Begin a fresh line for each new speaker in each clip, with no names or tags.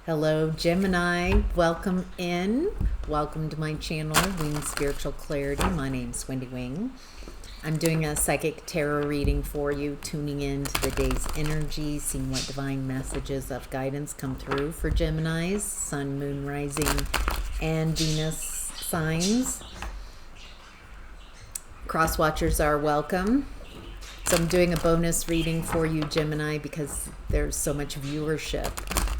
Hello, Gemini. Welcome in. Welcome to my channel, Wing Spiritual Clarity. My name's Wendy Wing. I'm doing a psychic tarot reading for you, tuning in to the day's energy, seeing what divine messages of guidance come through for Geminis, Sun, Moon, Rising, and Venus signs. Cross watchers are welcome. So I'm doing a bonus reading for you, Gemini, because there's so much viewership.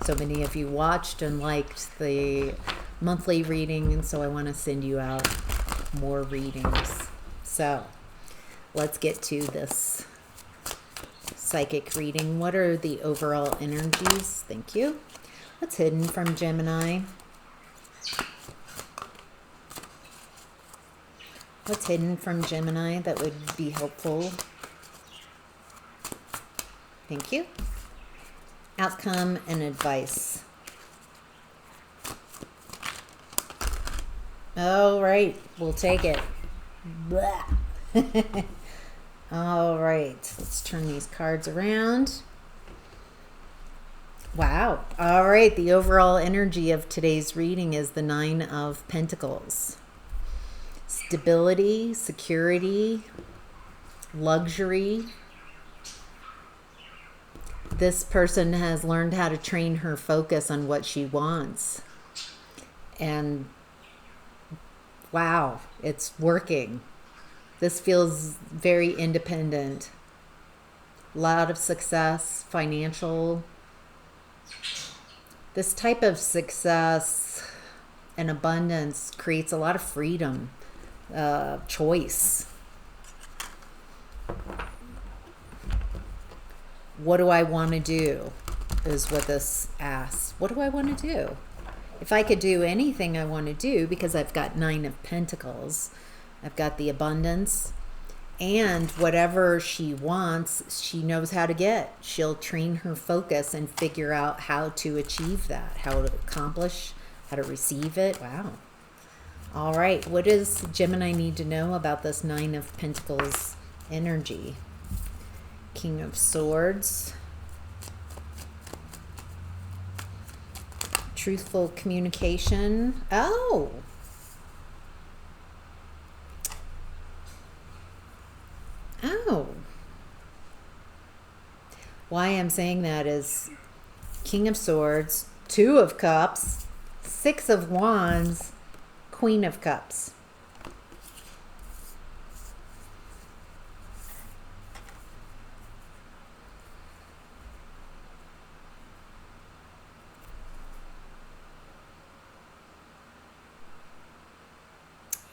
So many of you watched and liked the monthly reading, and so I want to send you out more readings. So let's get to this psychic reading. What are the overall energies? Thank you. What's hidden from Gemini? What's hidden from Gemini that would be helpful? Thank you. Outcome and advice. All right, we'll take it. All right, let's turn these cards around. Wow. All right, the overall energy of today's reading is the Nine of Pentacles. Stability, security, luxury. This person has learned how to train her focus on what she wants. And wow, it's working. This feels very independent. A lot of success, financial. This type of success and abundance creates a lot of freedom, choice. What do I want to do is what this asks. What do I want to do? If I could do anything I want to do, because I've got Nine of Pentacles, I've got the abundance, and whatever she wants, she knows how to get. She'll train her focus and figure out how to achieve that, how to accomplish, how to receive it. Wow. All right. What does Gemini need to know about this Nine of Pentacles energy? King of Swords. Truthful communication. Oh. Oh. Why I'm saying that is King of Swords, Two of Cups, Six of Wands, Queen of Cups.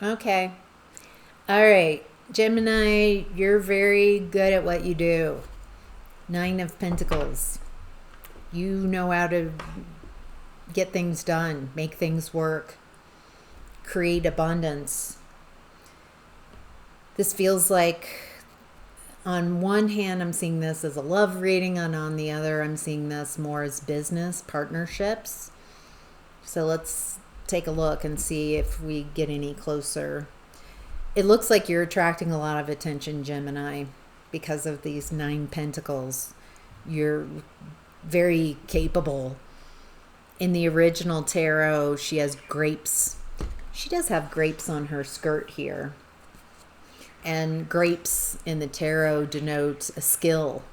Okay. All right. Gemini, you're very good at what you do. Nine of Pentacles. You know how to get things done, make things work, create abundance. This feels like, on one hand, I'm seeing this as a love reading, and on the other, I'm seeing this more as business partnerships. So let's take a look and see if we get any closer. It looks like you're attracting a lot of attention, Gemini, because of these Nine Pentacles. You're very capable. In the original tarot, she has grapes. She does have grapes on her skirt here. And grapes in the tarot denote a skill.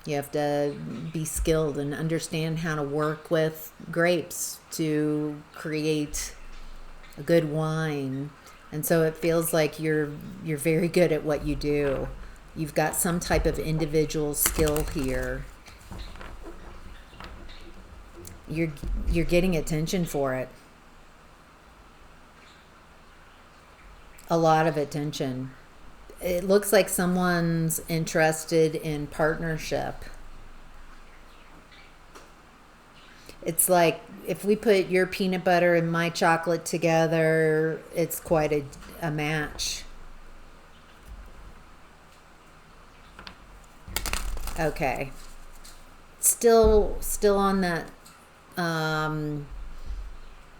You have to be skilled and understand how to work with grapes to create a good wine. And so it feels like you're very good at what you do. You've got some type of individual skill here. You're getting attention for it. A lot of attention. It looks like someone's interested in partnership. It's like if we put your peanut butter and my chocolate together, it's quite a match. Okay. Still on that.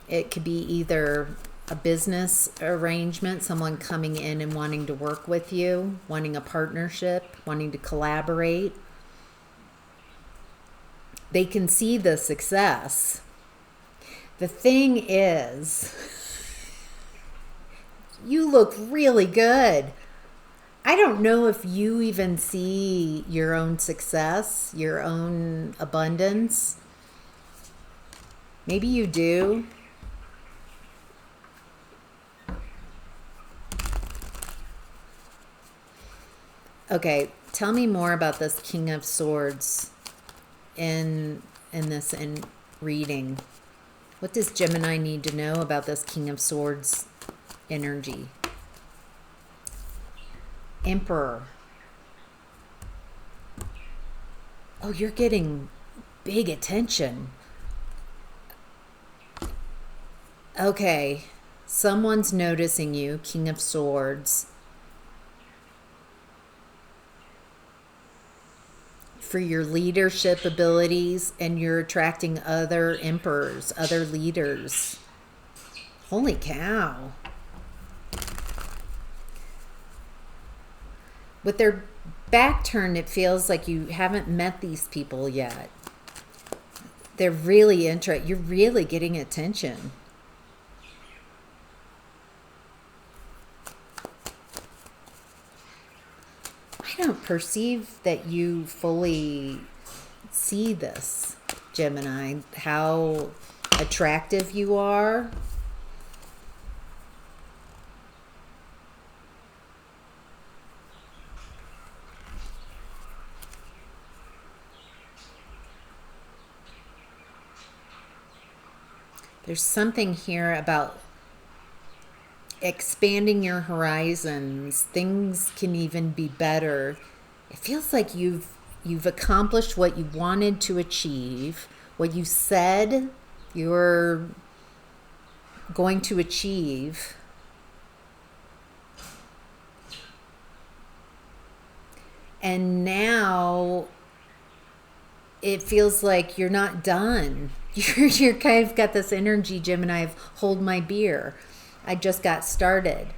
It could be either a business arrangement, someone coming in and wanting to work with you, wanting a partnership, wanting to collaborate. They can see the success The thing is, you look really good. I don't know if you even see your own success, your own abundance. Maybe you do. Okay, tell me more about this King of Swords in this reading. What does Gemini need to know about this King of Swords energy? Emperor. Oh, you're getting big attention. Okay, someone's noticing you, King of Swords, for your leadership abilities, and you're attracting other emperors, other leaders. Holy cow. With their back turned, it feels like you haven't met these people yet. They're really interested. You're really getting attention. I don't perceive that you fully see this, Gemini, how attractive you are. There's something here about expanding your horizons. Things can even be better. It feels like you've accomplished what you wanted to achieve, what you said you were going to achieve. And now it feels like you're not done. You're kind of got this energy, Gemini, of hold my beer. I just got started.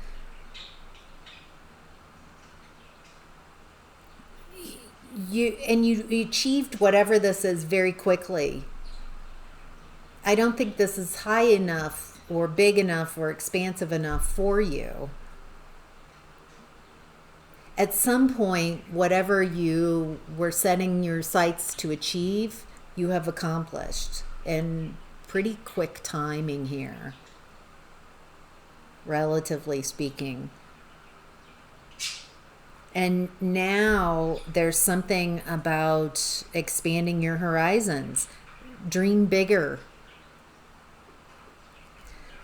You achieved whatever this is very quickly. I don't think this is high enough or big enough or expansive enough for you. At some point, whatever you were setting your sights to achieve, you have accomplished. And pretty quick timing here, relatively speaking. And now there's something about expanding your horizons. Dream bigger.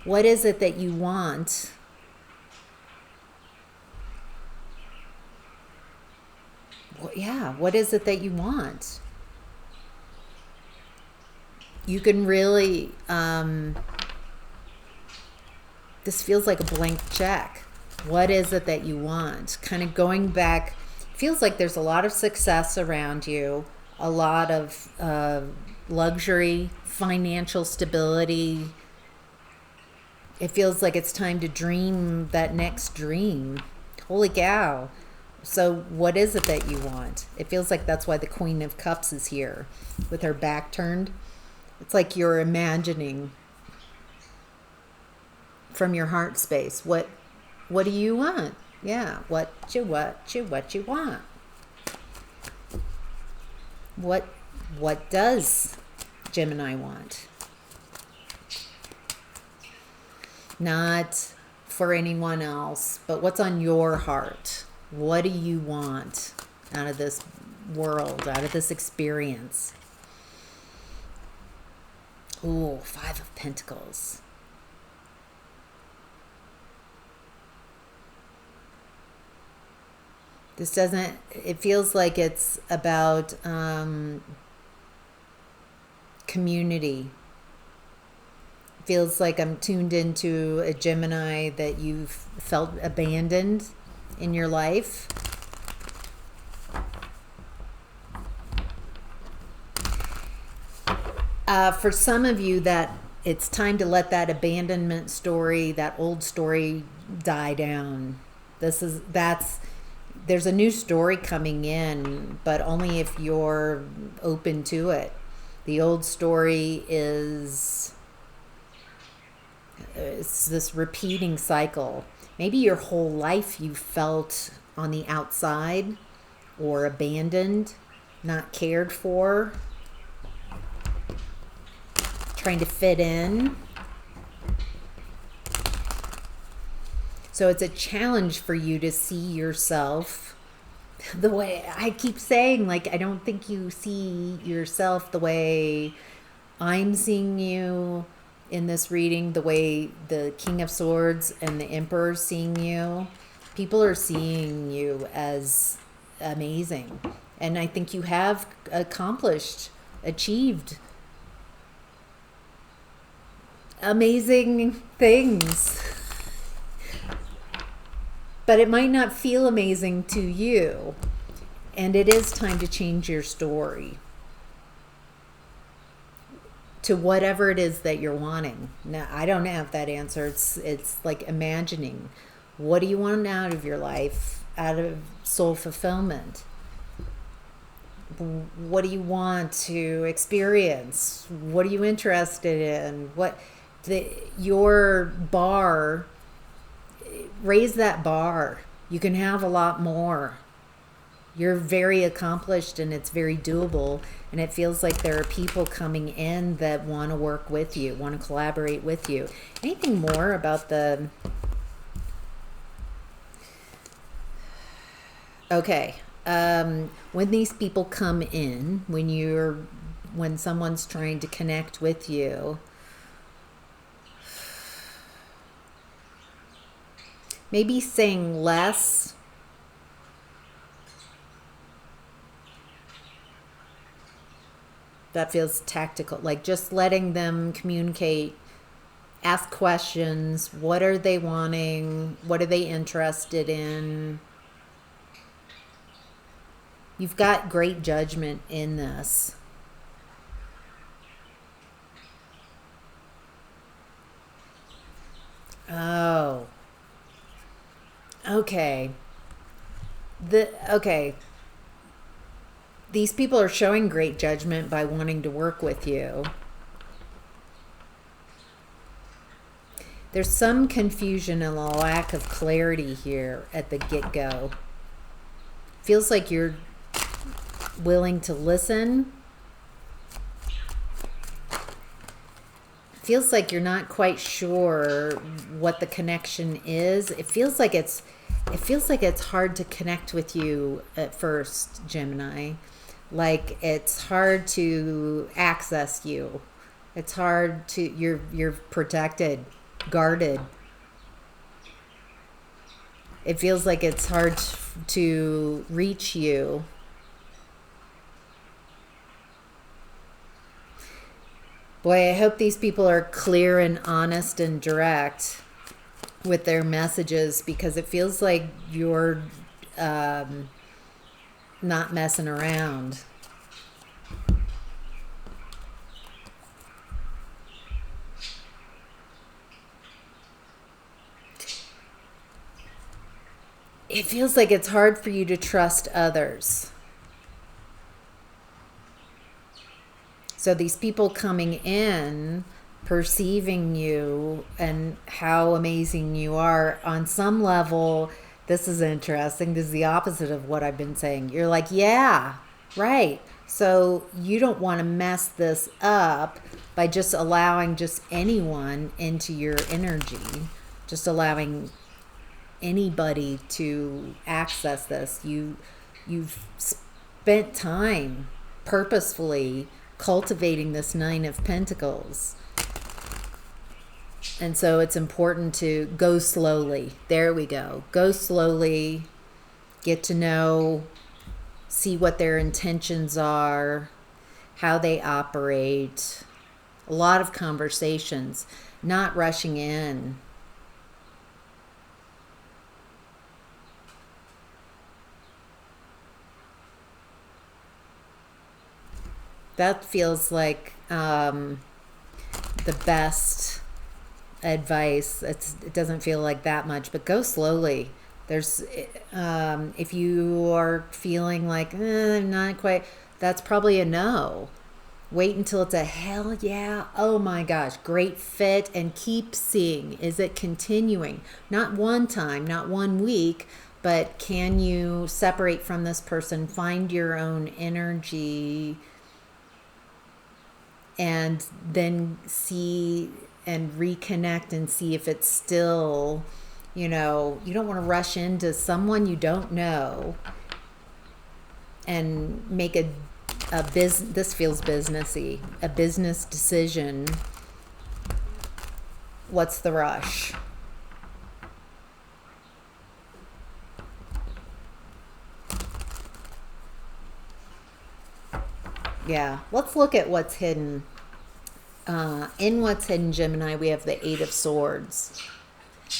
What is it that you want? Yeah, what is it that you want? You can really, this feels like a blank check. What is it that you want? Kind of going back, feels like there's a lot of success around you, a lot of luxury, financial stability. It feels like it's time to dream that next dream. Holy cow. So what is it that you want? It feels like that's why the Queen of Cups is here with her back turned. It's like you're imagining from your heart space. What do you want? Yeah, what you want. What does Gemini want? Not for anyone else, but what's on your heart? What do you want out of this world, out of this experience? Ooh, 5 of Pentacles. This doesn't, it feels like it's about community. It feels like I'm tuned into a Gemini that you've felt abandoned in your life. For some of you, that it's time to let that abandonment story, that old story, die down. There's a new story coming in, but only if you're open to it. The old story is it's this repeating cycle. Maybe your whole life you felt on the outside or abandoned, not cared for, trying to fit in. So it's a challenge for you to see yourself the way I keep saying, like, I don't think you see yourself the way I'm seeing you in this reading, the way the King of Swords and the Emperor seeing you. People are seeing you as amazing. And I think you have achieved amazing things. But it might not feel amazing to you. And it is time to change your story to whatever it is that you're wanting. Now, I don't have that answer. It's like imagining, what do you want out of your life, out of soul fulfillment? What do you want to experience? What are you interested in? Your bar, raise that bar. You can have a lot more. You're very accomplished and it's very doable, and it feels like there are people coming in that want to work with you, want to collaborate with you. Anything more about the... Okay. When these people come in, when someone's trying to connect with you, maybe saying less. That feels tactical, like just letting them communicate, ask questions. What are they wanting? What are they interested in? You've got great judgment in this. Oh. Okay. Okay. These people are showing great judgment by wanting to work with you. There's some confusion and a lack of clarity here at the get-go. Feels like you're willing to listen. Feels like you're not quite sure what the connection is. It feels like it's hard to connect with you at first, Gemini. Like it's hard to access you. It's hard to, you're protected, guarded. It feels like it's hard to reach you. Boy, I hope these people are clear and honest and direct with their messages, because it feels like you're not messing around. It feels like it's hard for you to trust others. So these people coming in, perceiving you and how amazing you are, on some level, this is interesting. This is the opposite of what I've been saying. You're like, yeah, right. So you don't want to mess this up by just allowing just anyone into your energy, just allowing anybody to access this. You've spent time purposefully cultivating this Nine of Pentacles. And so it's important to go slowly. There we go. Go slowly. Get to know, see what their intentions are, how they operate. A lot of conversations, not rushing in. That feels like the best advice. It doesn't feel like that much, but go slowly. There's if you are feeling like not quite, that's probably a no. Wait until it's a hell yeah, oh my gosh, great fit, and keep seeing. Is it continuing? Not one time, not 1 week, but can you separate from this person, find your own energy, and then see and reconnect and see if it's still, you don't want to rush into someone you don't know and make a this feels businessy, a business decision. What's the rush? Yeah, let's look at what's hidden. In what's hidden, Gemini, we have the Eight of Swords.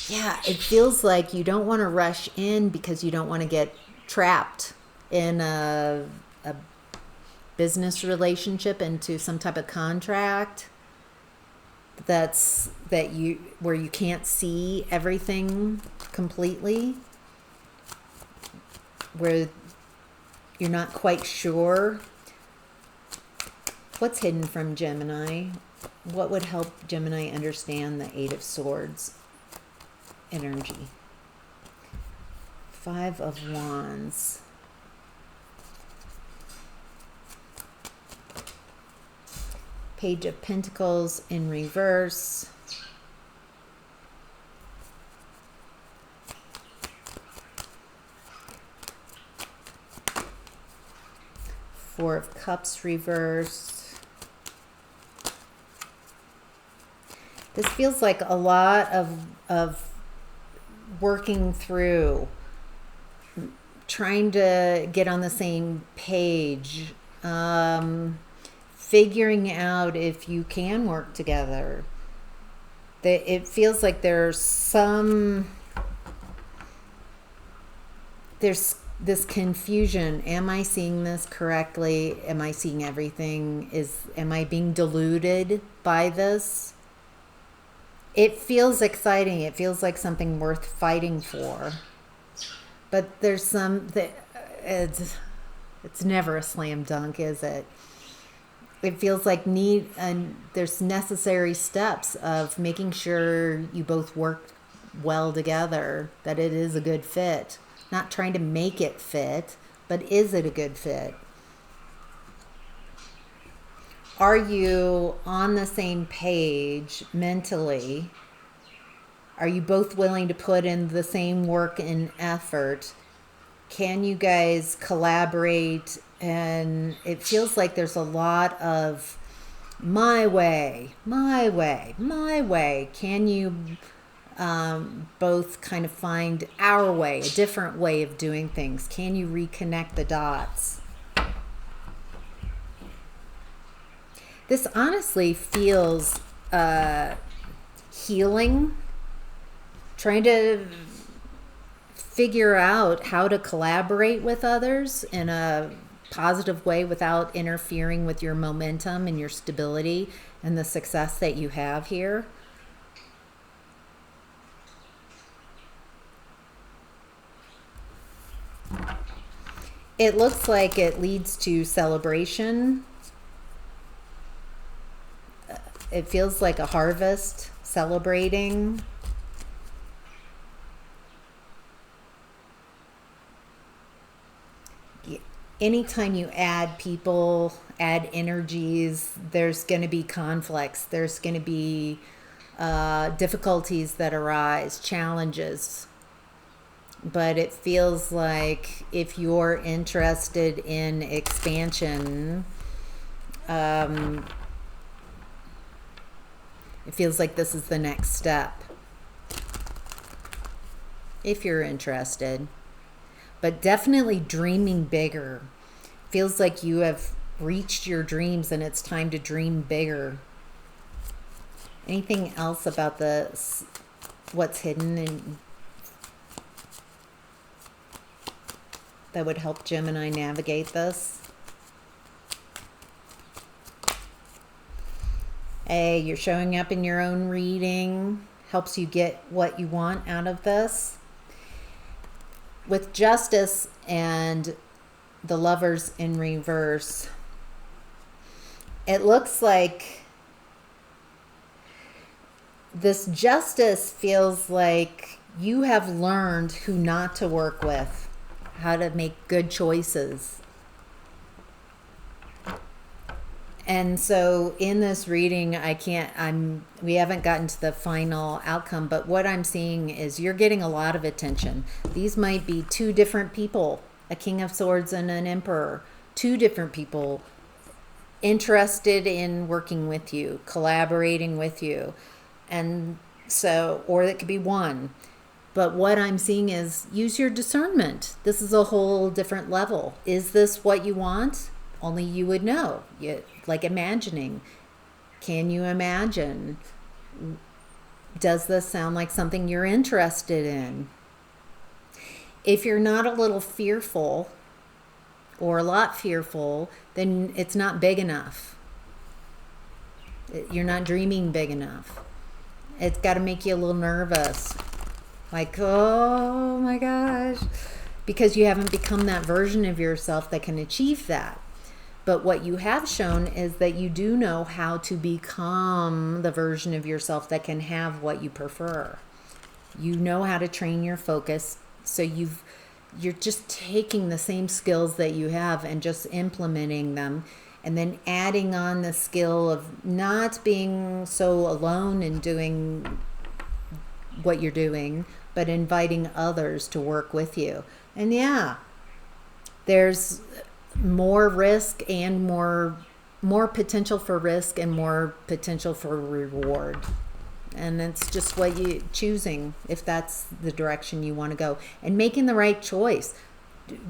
Yeah, it feels like you don't want to rush in because you don't want to get trapped in a business relationship, into some type of contract where you can't see everything completely, where you're not quite sure. What's hidden from Gemini? What would help Gemini understand the Eight of Swords energy? Five of Wands. Page of Pentacles in reverse. Four of Cups reversed. This feels like a lot of working through, trying to get on the same page, figuring out if you can work together. It feels like there's this confusion. Am I seeing this correctly? Am I seeing everything? Am I being deluded by this? It feels exciting. It feels like something worth fighting for. But there's it's never a slam dunk, is it? It feels like there's necessary steps of making sure you both work well together, that it is a good fit. Not trying to make it fit, but is it a good fit? Are you on the same page mentally? Are you both willing to put in the same work and effort? Can you guys collaborate? And it feels like there's a lot of my way, my way, my way. Can you both kind of find our way, a different way of doing things? Can you reconnect the dots? This honestly feels healing, trying to figure out how to collaborate with others in a positive way without interfering with your momentum and your stability and the success that you have here. It looks like it leads to celebration. It feels like a harvest, celebrating. Anytime you add people, add energies, there's going to be conflicts. There's going to be difficulties that arise, challenges. But it feels like if you're interested in expansion, it feels like this is the next step. If you're interested. But definitely dreaming bigger. Feels like you have reached your dreams and it's time to dream bigger. Anything else about what's hidden and that would help Gemini navigate this? Hey, you're showing up in your own reading. Helps you get what you want out of this. With Justice and the Lovers in reverse, it looks like this justice feels like you have learned who not to work with, how to make good choices. And so in this reading, we haven't gotten to the final outcome, but what I'm seeing is you're getting a lot of attention. These might be two different people, a King of Swords and an Emperor, two different people interested in working with you, collaborating with you. And so, or it could be one. But what I'm seeing is use your discernment. This is a whole different level. Is this what you want? Only you would know. Like imagining. Can you imagine? Does this sound like something you're interested in? If you're not a little fearful or a lot fearful, then it's not big enough. You're not dreaming big enough. It's got to make you a little nervous. Like, oh my gosh. Because you haven't become that version of yourself that can achieve that. But what you have shown is that you do know how to become the version of yourself that can have what you prefer. You know how to train your focus. So you're just taking the same skills that you have and just implementing them. And then adding on the skill of not being so alone in doing what you're doing, but inviting others to work with you. And yeah, there's more risk and more potential for risk and more potential for reward. And it's just what you choosing, if that's the direction you want to go, and making the right choice,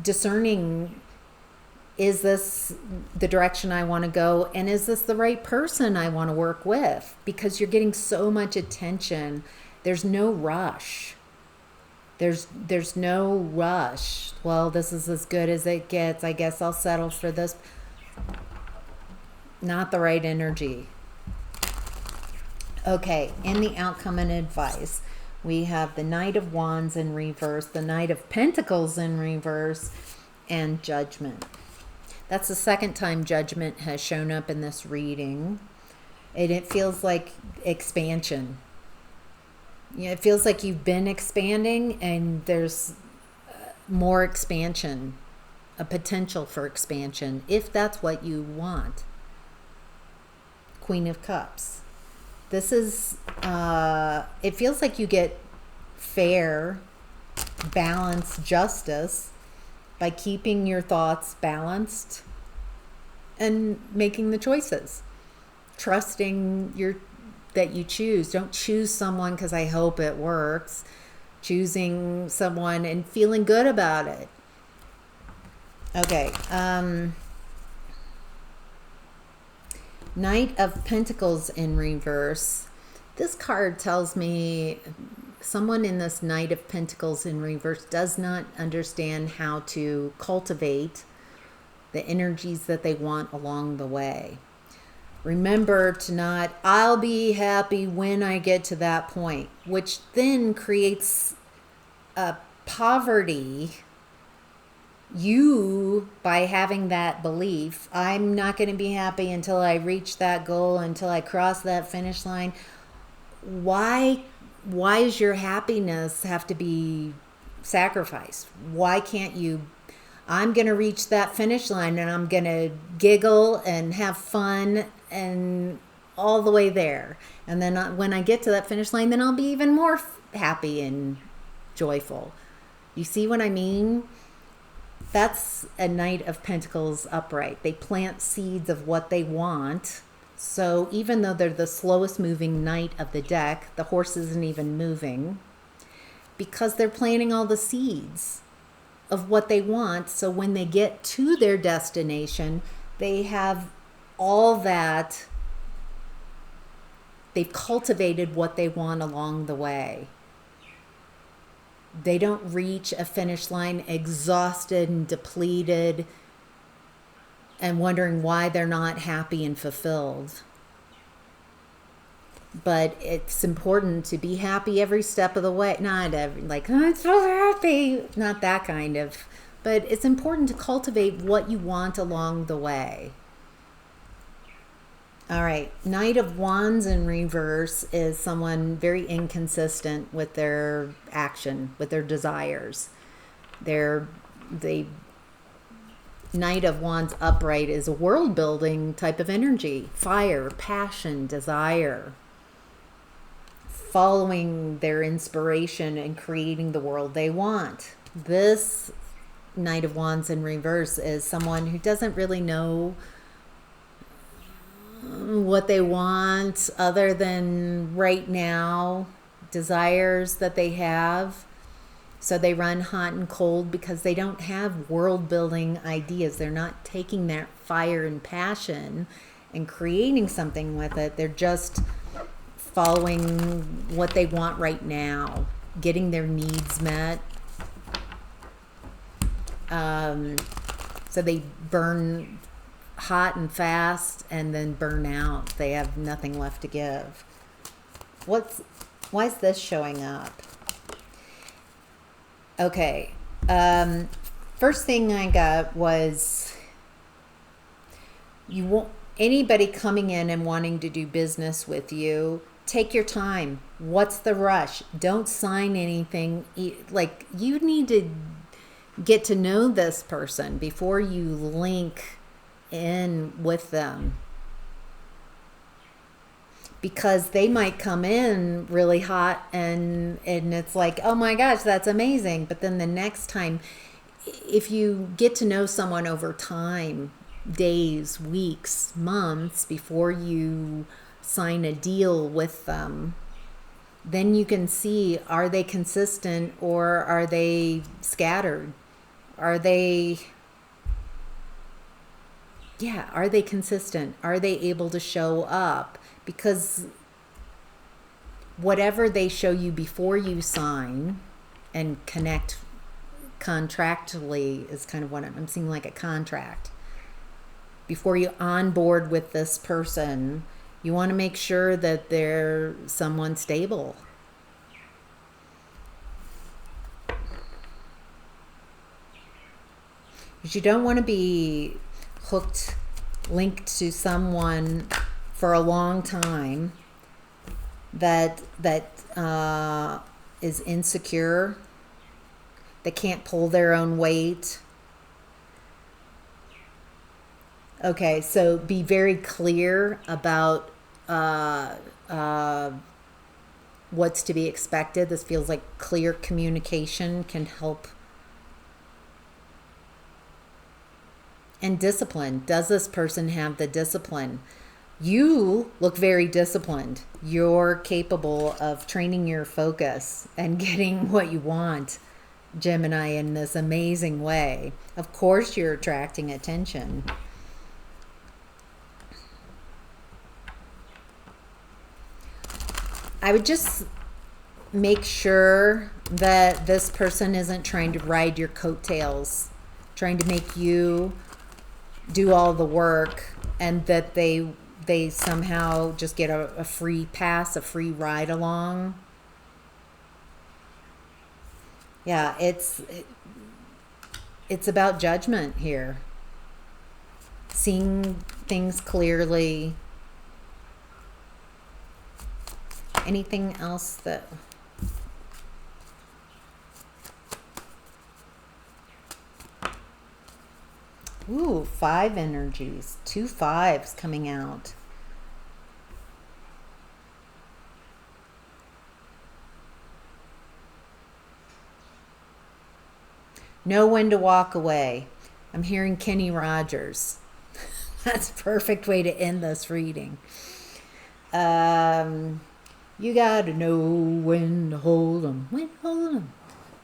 discerning, is this the direction I want to go? And is this the right person I want to work with? Because you're getting so much attention. There's no rush. There's no rush. Well, this is as good as it gets. I guess I'll settle for this. Not the right energy. Okay, in the outcome and advice, we have the Knight of Wands in reverse, the Knight of Pentacles in reverse, and Judgment. That's the second time Judgment has shown up in this reading. And it feels like expansion. It feels like you've been expanding and there's more expansion, a potential for expansion, if that's what you want. Queen of Cups. This is, it feels like you get fair, balanced justice by keeping your thoughts balanced and making the choices. Trusting that you choose. Don't choose someone because I hope it works. Choosing someone and feeling good about it. Okay. Knight of Pentacles in reverse. This card tells me someone in this Knight of Pentacles in reverse does not understand how to cultivate the energies that they want along the way. Remember to not, I'll be happy when I get to that point, which then creates a poverty. You, by having that belief, I'm not going to be happy until I reach that goal, until I cross that finish line. Why does your happiness have to be sacrificed? Why can't you, I'm going to reach that finish line and I'm going to giggle and have fun and all the way there. And then when I get to that finish line, then I'll be even more happy and joyful. You see what I mean? That's a Knight of Pentacles upright. They plant seeds of what they want. So even though they're the slowest moving knight of the deck, the horse isn't even moving because they're planting all the seeds of what they want. So when they get to their destination, they have all that. They've cultivated what they want along the way. They don't reach a finish line exhausted and depleted and wondering why they're not happy and fulfilled. But it's important to be happy every step of the way. Not every, like, oh, I'm so happy. Not that kind of. But it's important to cultivate what you want along the way. All right. Knight of Wands in reverse is someone very inconsistent with their action, with their desires. They Knight of Wands upright is a world building type of energy. Fire, passion, desire. Following their inspiration and creating the world they want. This Knight of Wands in reverse is someone who doesn't really know what they want other than right now, desires that they have. So they run hot and cold because they don't have world building ideas. They're not taking that fire and passion and creating something with it. They're just following what they want right now, getting their needs met. So they burn hot and fast and then burn out. They have nothing left to give. Why is this showing up? Okay. First thing I got was you want anybody coming in and wanting to do business with you. Take your time. What's the rush? Don't sign anything. Like, you need to get to know this person before you link in with them, because they might come in really hot and it's like, oh my gosh, that's amazing. But then the next time, if you get to know someone over time, days, weeks, months before you sign a deal with them, then you can see, are they consistent or are they scattered? Are they consistent? Are they able to show up? Because whatever they show you before you sign and connect contractually is kind of what I'm seeing, like a contract. Before you onboard with this person, you want to make sure that they're someone stable. Because you don't want to be linked to someone for a long time that is insecure, that can't pull their own weight. Okay, so be very clear about what's to be expected. This feels like clear communication can help. And discipline. Does this person have the discipline? You look very disciplined. You're capable of training your focus and getting what you want, Gemini, in this amazing way. Of course, you're attracting attention. I would just make sure that this person isn't trying to ride your coattails, trying to make you do all the work, and that they somehow just get a free pass, a free ride along. Yeah, it's about judgment here. Seeing things clearly. Anything else that... Ooh, 5 energies. 2 5s coming out. Know when to walk away. I'm hearing Kenny Rogers. That's a perfect way to end this reading. You gotta know when to hold 'em. When to hold 'em.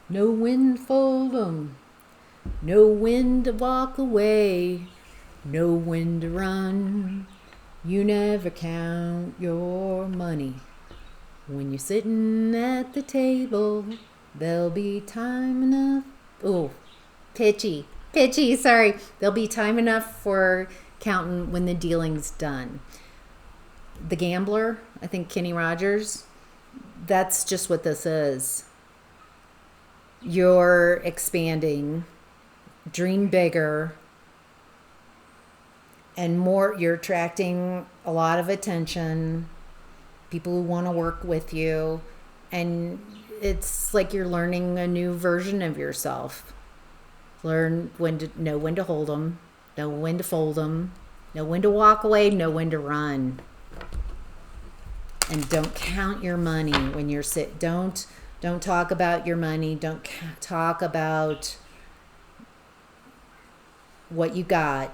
Know when to fold 'em. Know when to walk away. Know when to run. You never count your money. When you're sitting at the table, there'll be time enough. Oh, pitchy, sorry. There'll be time enough for counting when the dealing's done. The Gambler, I think Kenny Rogers, that's just what this is. You're expanding. Dream bigger. and more, you're attracting a lot of attention, people who want to work with you, and it's like you're learning a new version of yourself. Learn when to know when to hold them, know when to fold them, know when to walk away, know when to run. And don't count your money when you're sick. Don't talk about your money. Don't talk about what you got.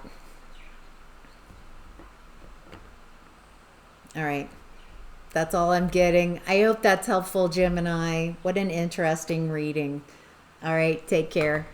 All right. That's all I'm getting. I hope that's helpful, Gemini. What an interesting reading. All right. Take care.